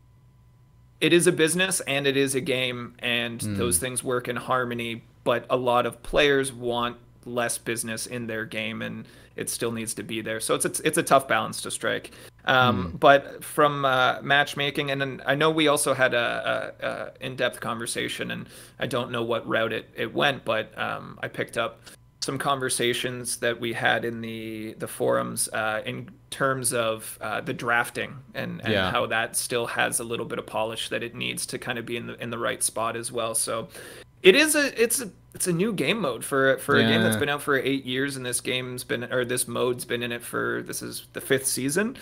it is a business and it is a game, and those things work in harmony, but a lot of players want less business in their game, and it still needs to be there. So it's a tough balance to strike. But from matchmaking, and then I know we also had a in-depth conversation, and I don't know what route it went, but I picked up some conversations that we had in the forums in terms of the drafting and how that still has a little bit of polish that it needs to kind of be in the right spot as well. So it's a new game mode for a game that's been out for 8 years, and this mode's been in it this is the 5th season.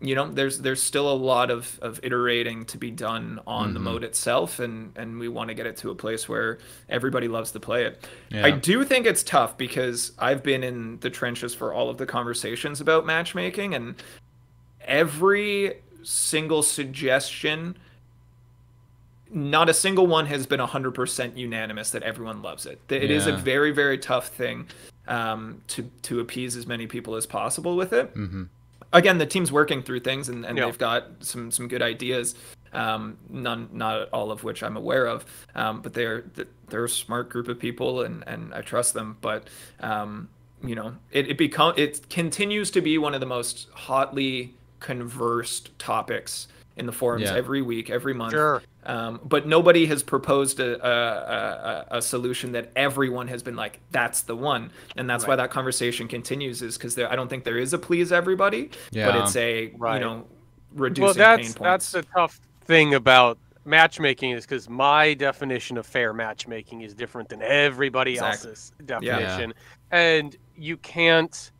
There's still a lot of iterating to be done on the mode itself, and we want to get it to a place where everybody loves to play it. I do think it's tough because I've been in the trenches for all of the conversations about matchmaking, and every single suggestion, not a single one has been 100% unanimous that everyone loves it. It is a very, very tough thing to appease as many people as possible with it. Again, the team's working through things, and they've got some good ideas, not all of which I'm aware of, but they're a smart group of people, and I trust them. But it continues to be one of the most hotly conversed topics in the forums every week, every month. Sure. But nobody has proposed a solution that everyone has been like, that's the one. And that's why that conversation continues, is because I don't think there is a please everybody, but it's a, reducing pain points. That's the tough thing about matchmaking, is because my definition of fair matchmaking is different than everybody else's definition. And you can't,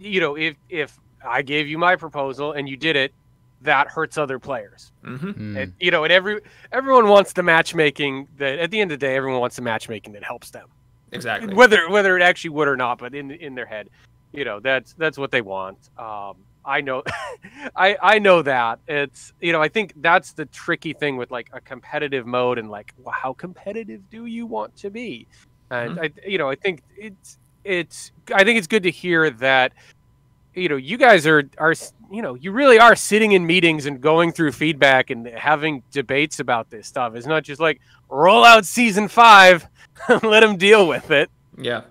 if I gave you my proposal and you did it, that hurts other players. And, and everyone wants the matchmaking that, at the end of the day, everyone wants the matchmaking that helps them. Exactly. Whether it actually would or not, but in their head, that's what they want. I know, I know that. It's, I think that's the tricky thing with like a competitive mode, and like, well, how competitive do you want to be? And I think it's good to hear that, you guys are you really are sitting in meetings and going through feedback and having debates about this stuff. It's not just like roll out season 5, let them deal with it. Yeah,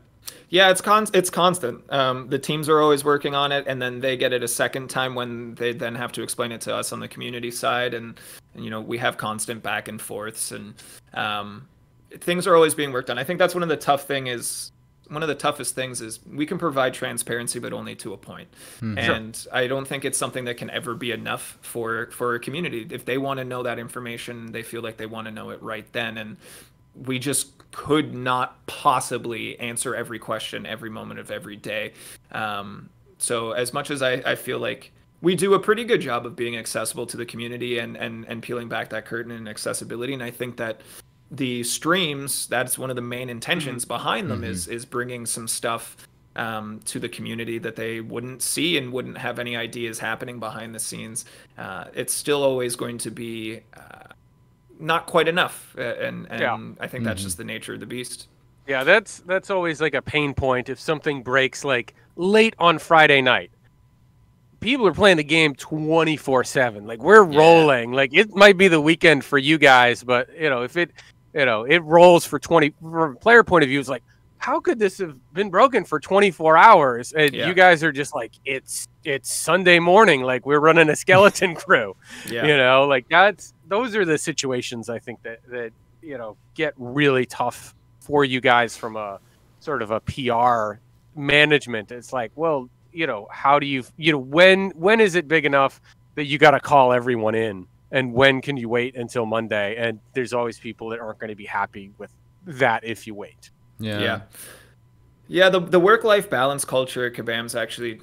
it's constant. The teams are always working on it, and then they get it a second time when they then have to explain it to us on the community side, and we have constant back and forths, and things are always being worked on. I think that's one of the toughest things is we can provide transparency, but only to a point. And I don't think it's something that can ever be enough for a community. If they want to know that information, they feel like they want to know it right then. And we just could not possibly answer every question every moment of every day. So as much as I feel like we do a pretty good job of being accessible to the community and peeling back that curtain in accessibility, and I think that the streams, that's one of the main intentions behind them, is bringing some stuff to the community that they wouldn't see and wouldn't have any ideas happening behind the scenes. It's still always going to be not quite enough, and I think that's just the nature of the beast. Yeah, that's always like a pain point. If something breaks like late on Friday night, people are playing the game 24/7. Like, we're rolling. Like, it might be the weekend for you guys, but if it rolls from a player point of view, it's like, how could this have been broken for 24 hours? And you guys are just like, it's Sunday morning. Like, we're running a skeleton crew. Like, those are the situations I think that get really tough for you guys from a sort of a PR management. It's like, well, how do you, when is it big enough that you got to call everyone in? And when can you wait until Monday? And there's always people that aren't going to be happy with that if you wait. Yeah. The work-life balance culture at Kabam's actually,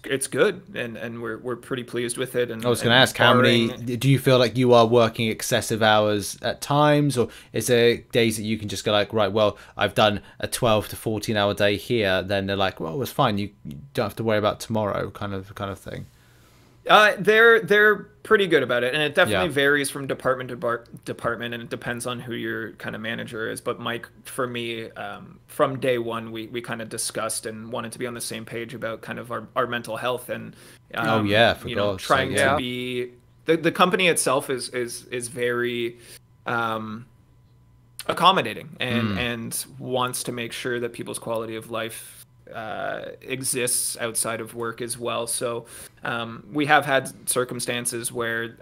it's good, and we're pretty pleased with it. And I was going to ask, how many do you feel like you are working excessive hours at times, or is there days that you can just go like, right, well, I've done a 12 to 14 hour day here, then they're like, well, it's fine, you don't have to worry about tomorrow, kind of thing? They're pretty good about it, and it definitely varies from department to department, and it depends on who your kind of manager is. But Mike, for me, from day one, we kind of discussed and wanted to be on the same page about kind of our mental health, and trying to be the company itself is very accommodating and wants to make sure that people's quality of life exists outside of work as well. So we have had circumstances where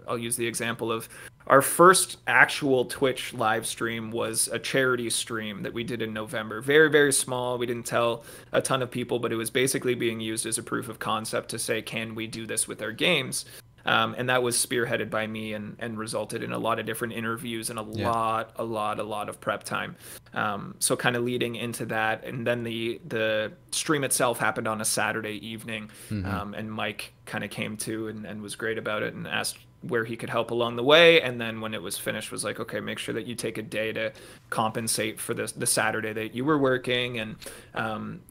I'll use the example of our first actual Twitch live stream was a charity stream that we did in November. Very, very small. We didn't tell a ton of people, but it was basically being used as a proof of concept to say, can we do this with our games? And that was spearheaded by me and resulted in a lot of different interviews and a lot of prep time. So kind of leading into that. And then the stream itself happened on a Saturday evening. And Mike kind of came to and was great about it and asked where he could help along the way. And then when it was finished, was like, okay, make sure that you take a day to compensate for the Saturday that you were working. And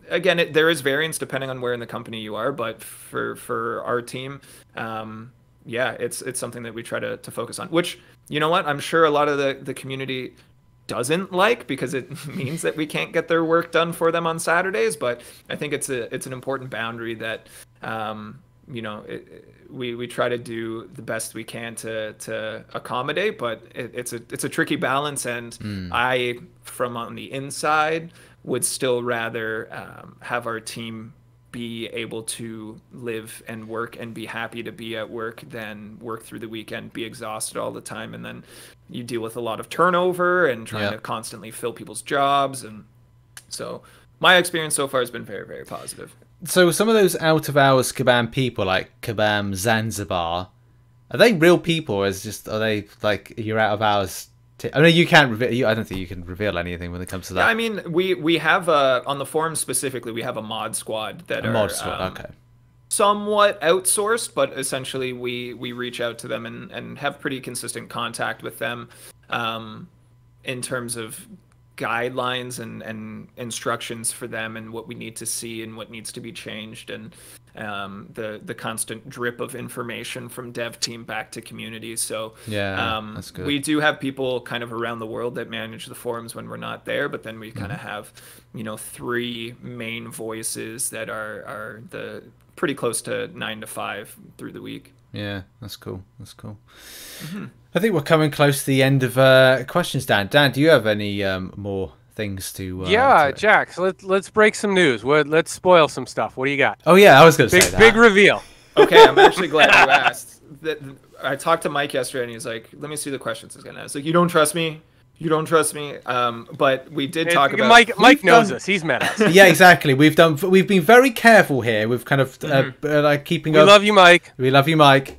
again, there is variance depending on where in the company you are, but for our team, yeah, it's something that we try to focus on, which, you know what, I'm sure a lot of the community doesn't like, because it means that we can't get their work done for them on Saturdays. But I think it's an important boundary that, you know, we try to do the best we can to accommodate, but it's a tricky balance. And I, from on the inside, would still rather have our team be able to live and work and be happy to be at work than work through the weekend, be exhausted all the time, and then you deal with a lot of turnover and trying to constantly fill people's jobs. And so my experience so far has been very, very positive. So some of those out of hours Kabam people, like Kabam Zanzibar, are they real people, or are they like you're out of hours? I mean, you can't reveal. I don't think you can reveal anything when it comes to that. Yeah, I mean, we have on the forum specifically, we have a mod squad that are mod squad, okay, somewhat outsourced, but essentially we reach out to them and have pretty consistent contact with them, in terms of guidelines and instructions for them and what we need to see and what needs to be changed, and the constant drip of information from dev team back to community. So that's good. We do have people kind of around the world that manage the forums when we're not there, but then we kind of have, you know, 3 main voices that are the pretty close to 9 to 5 through the week. Yeah, that's cool. That's cool. I think we're coming close to the end of questions, Dan. Dan, do you have any more things to Jax, let's break some news. Let's spoil some stuff. What do you got? Oh yeah, I was going to say that. Big reveal. Okay, I'm actually glad you asked. I talked to Mike yesterday and he's like, let me see the questions again. I was like, you don't trust me? You don't trust me? But we did talk about... Mike knows us. He's met us. Yeah, exactly. We've been very careful here. We've kind of like keeping up. We love you, Mike. We love you, Mike.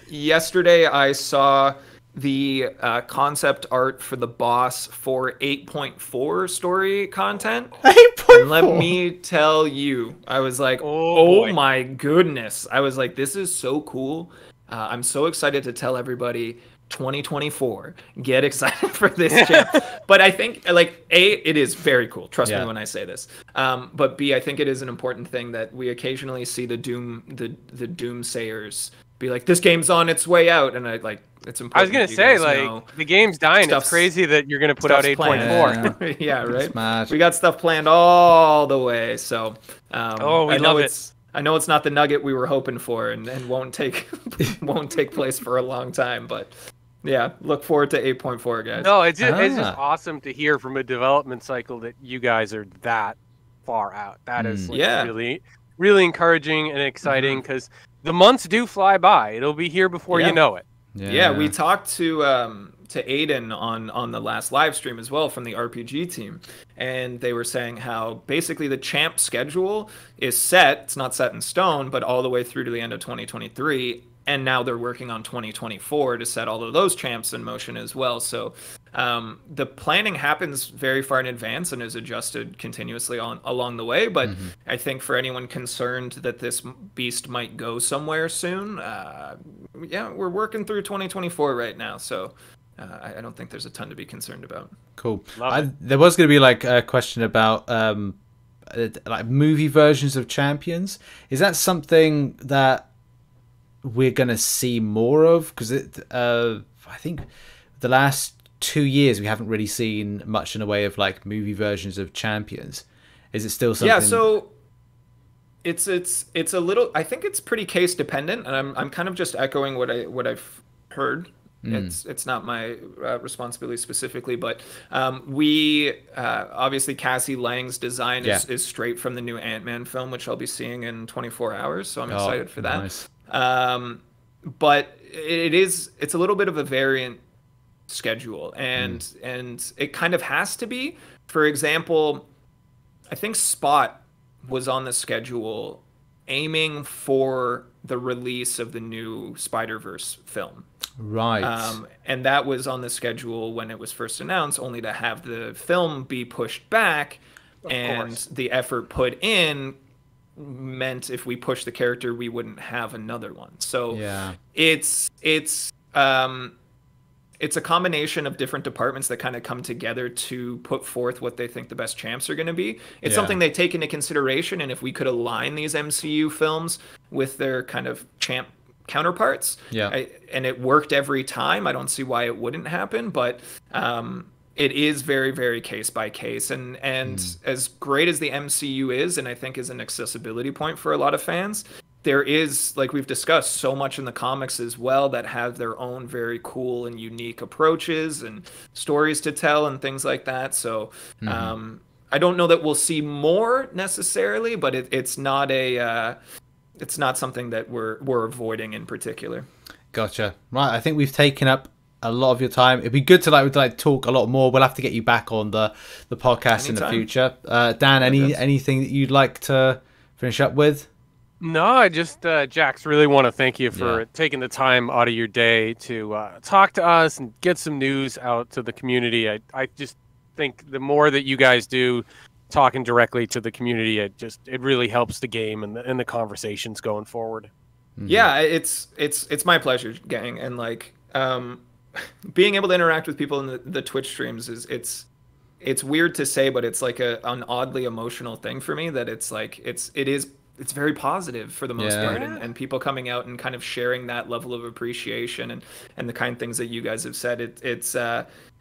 Yesterday I saw the concept art for the boss for 8.4 story content. 8.4. And let me tell you, I was like, oh my goodness. I was like, this is so cool. I'm so excited to tell everybody 2024, get excited for this chip. But I think, like, A, it is very cool. Trust me when I say this. But B, I think it is an important thing that we occasionally see the doomsayers be like, this game's on its way out, and it's important. I was gonna say, like, the game's dying. It's crazy that you're gonna put out 8.4. Yeah, right. We got stuff planned all the way. So, we love it. I know it's not the nugget we were hoping for, and won't take place for a long time, but yeah, look forward to 8.4, guys. No, it's just awesome to hear from a development cycle that you guys are that far out. That is really, really encouraging and exciting, because the months do fly by. It'll be here before you know it. Yeah, we talked to Aiden on the last live stream as well from the RPG team, and they were saying how basically the champ schedule is set. It's not set in stone, but all the way through to the end of 2023, and now they're working on 2024 to set all of those champs in motion as well. So the planning happens very far in advance and is adjusted continuously along the way. But I think for anyone concerned that this beast might go somewhere soon, we're working through 2024 right now. So I don't think there's a ton to be concerned about. Cool. There was going to be like a question about like movie versions of Champions. Is that something that we're going to see more of? Because I think the last 2 years we haven't really seen much in a way of like movie versions of Champions. Is it still something? Yeah, so it's a little, I think it's pretty case dependent, and I'm kind of just echoing what I've heard. It's not my responsibility specifically, but we obviously Cassie Lang's design is straight from the new Ant-Man film, which I'll be seeing in 24 hours. So I'm excited for that. Nice. But it's a little bit of a variant schedule, and it kind of has to be. For example, I think Spot was on the schedule aiming for the release of the new Spider-Verse film. Right. And that was on the schedule when it was first announced, only to have the film be pushed back. And the effort put in meant if we push the character, we wouldn't have another one. So yeah, it's a combination of different departments that kind of come together to put forth what they think the best champs are going to be. It's something they take into consideration, and if we could align these MCU films with their kind of champ counterparts, and it worked every time, I don't see why it wouldn't happen. But it is very, very case by case, and as great as the MCU is, and I think is an accessibility point for a lot of fans, there is, like we've discussed, so much in the comics as well that have their own very cool and unique approaches and stories to tell and things like that. So I don't know that we'll see more necessarily, but it's not something that we're avoiding in particular. Gotcha. Right, I think we've taken up a lot of your time. It'd be good to talk a lot more. We'll have to get you back on the podcast in the future. Dan, anything that you'd like to finish up with? No, I just, Jax, really want to thank you for taking the time out of your day to talk to us and get some news out to the community. I just think the more that you guys do talking directly to the community, it really helps the game and the conversations going forward. Yeah, it's my pleasure, gang. And like being able to interact with people in the Twitch streams it's weird to say, but it's like an oddly emotional thing for me, that it's very positive for the most part, and people coming out and kind of sharing that level of appreciation and the kind of things that you guys have said, it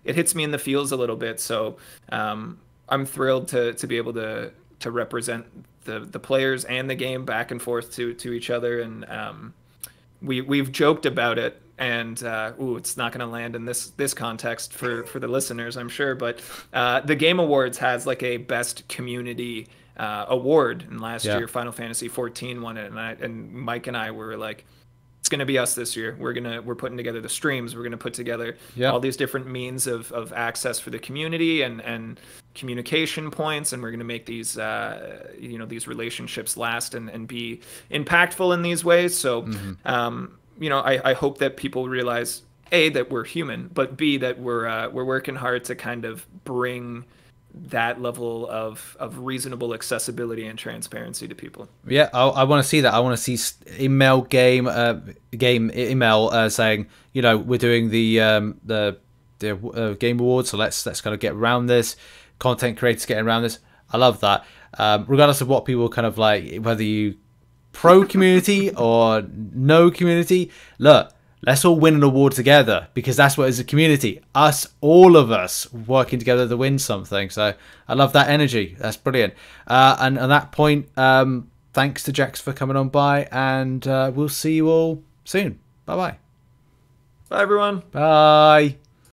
hits me in the feels a little bit. So I'm thrilled to be able to represent the players and the game back and forth to each other. And we've joked about it, and it's not going to land in this context for the listeners, I'm sure, but the Game Awards has like a best community award, and last year Final Fantasy 14 won it, and Mike and I were like, it's going to be us this year. We're putting together the streams. We're going to put together all these different means of access for the community and communication points, and we're going to make these these relationships last and be impactful in these ways. So I hope that people realize, A, that we're human, but B, that we're working hard to kind of bring that level of reasonable accessibility and transparency to people. Yeah, I want to see that. I want to see email game saying, we're doing the Game Awards, so let's kind of get around this. Content creators getting around this. I love that. Regardless of what people kind of like, whether you pro community or no community, look, let's all win an award together, because that's what is a community. All of us working together to win something. So I love that energy. That's brilliant. And on that point, thanks to Jax for coming on by, and we'll see you all soon. Bye-bye. Bye, everyone. Bye.